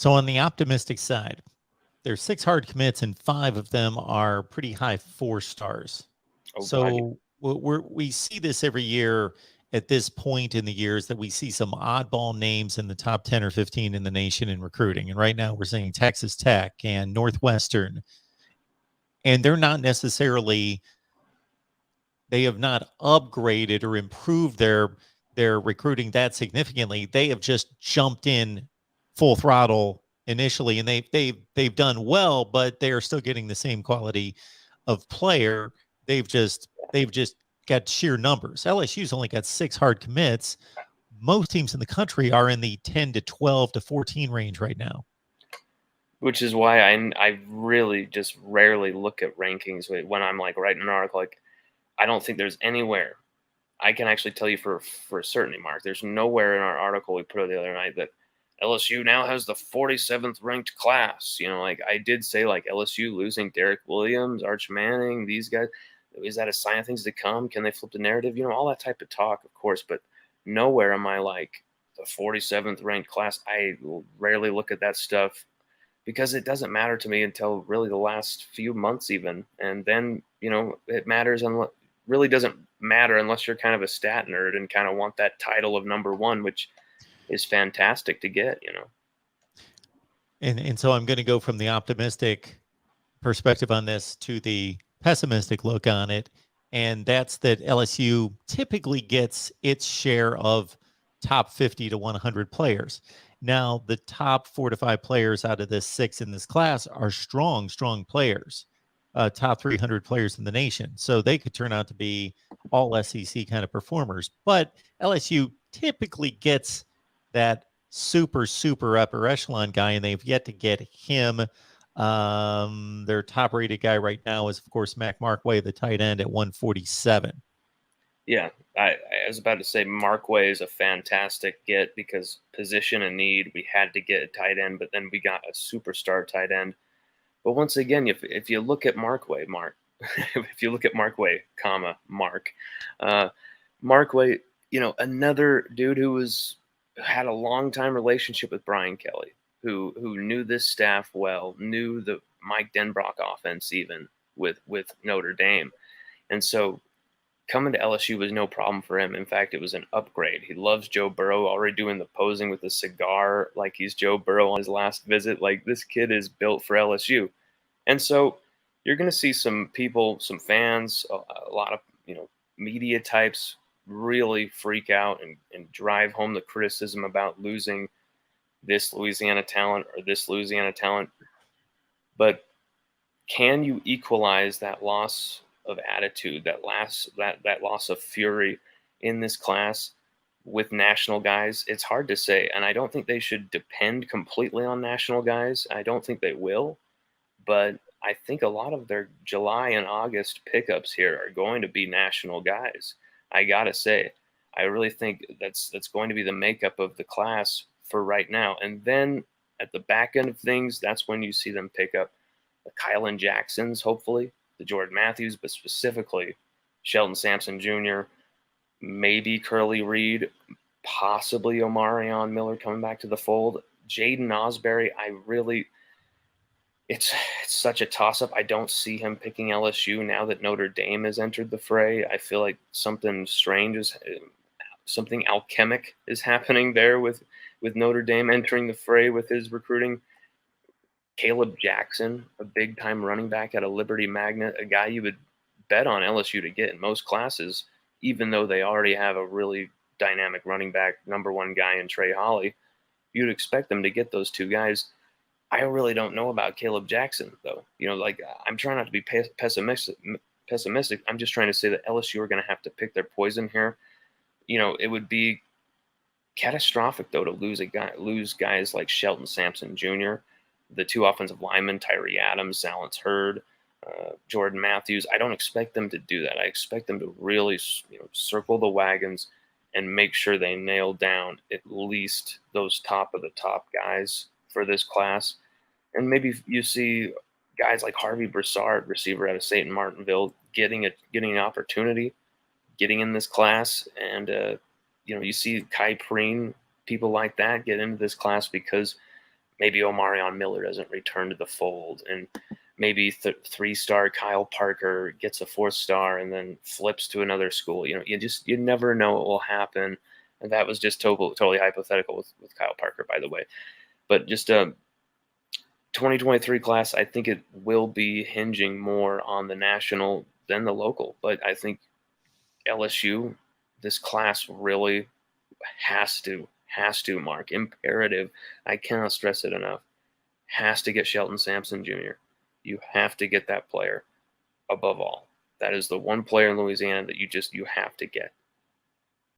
So on the optimistic side, there's 6 hard commits and 5 of them are pretty high 4 stars. Oh, God. So we see this every year at this point in the years that we see some oddball names in the top 10 or 15 in the nation in recruiting. And right now we're seeing Texas Tech and Northwestern, and they're not necessarily, they have not upgraded or improved their recruiting that significantly. They have just jumped in full throttle initially, and they've done well, but they are still getting the same quality of player. They've just got sheer numbers. LSU's only got 6 hard commits. Most teams in the country are in the 10 to 12 to 14 range right now. Which is why I really just rarely look at rankings when I'm like writing an article. Like, I don't think there's anywhere I can actually tell you for certainty, Mark. There's nowhere in our article we put out the other night that LSU now has the 47th ranked class. You know, like I did say, like LSU losing Derek Williams, Arch Manning, these guys. Is that a sign of things to come? Can they flip the narrative? You know, all that type of talk, of course, but nowhere am I like the 47th ranked class. I rarely look at that stuff because it doesn't matter to me until really the last few months even. And then, you know, it matters and really doesn't matter unless you're kind of a stat nerd and kind of want that title of number one, which is fantastic to get, you know. And so I'm going to go from the optimistic perspective on this to the pessimistic look on it. And that's that LSU typically gets its share of top 50 to 100 players. Now, the top 4 to 5 players out of this 6 in this class are strong players, top 300 players in the nation. So they could turn out to be all SEC kind of performers. But LSU typically gets that super upper echelon guy, and they've yet to get him. Their top rated guy right now is, of course, Mac Markway, the tight end, at 147. Yeah, I was about to say Markway is a fantastic get because position and need, we had to get a tight end, but then we got a superstar tight end. But once again, if you look at Markway, if you look at Markway, comma, Mark, Markway, you know, another dude who had a long time relationship with Brian Kelly, who knew this staff well, knew the Mike Denbrock offense even with Notre Dame. And so coming to LSU was no problem for him. In fact, it was an upgrade. He loves Joe Burrow, already doing the posing with the cigar like he's Joe Burrow on his last visit. Like, this kid is built for LSU. And so you're going to see some people, some fans, a lot of, you know, media types really freak out and drive home the criticism about losing this Louisiana talent or this Louisiana talent. But can you equalize that loss of attitude, that loss of fury in this class with national guys? It's hard to say, and I don't think they should depend completely on national guys. I don't think they will, but I think a lot of their July and August pickups here are going to be national guys. I gotta say, I really think that's going to be the makeup of the class for right now. And then at the back end of things, that's when you see them pick up the Kylan Jacksons, hopefully, the Jordan Matthews, but specifically Shelton Sampson Jr., maybe Curly Reed, possibly Omarion Miller coming back to the fold. Jaden Osbury, it's such a toss-up. I don't see him picking LSU now that Notre Dame has entered the fray. I feel like something strange something alchemic is happening there with Notre Dame entering the fray with his recruiting. Caleb Jackson, a big-time running back at a Liberty Magnet, a guy you would bet on LSU to get in most classes, even though they already have a really dynamic running back, number one guy in Trey Holly. You'd expect them to get those two guys. I really don't know about Caleb Jackson, though. You know, like, I'm trying not to be pessimistic. I'm just trying to say that LSU are going to have to pick their poison here. You know, it would be catastrophic, though, to lose guys like Shelton Sampson Jr., the two offensive linemen, Tyree Adams, Salance Hurd, Jordan Matthews. I don't expect them to do that. I expect them to really, circle the wagons and make sure they nail down at least those top of the top guys for this class. And maybe you see guys like Harvey Broussard, receiver out of St. Martinville, getting an opportunity, getting in this class. And, you see Kai Preen, people like that get into this class because maybe Omarion Miller doesn't return to the fold, and maybe 3-star Kyle Parker gets a 4-star and then flips to another school. You never know what will happen. And that was just totally hypothetical with Kyle Parker, by the way. But just 2023 class, I think it will be hinging more on the national than the local. But I think LSU, this class really has to, Mark, imperative. I cannot stress it enough. Has to get Shelton Sampson Jr. You have to get that player above all. That is the one player in Louisiana that you have to get.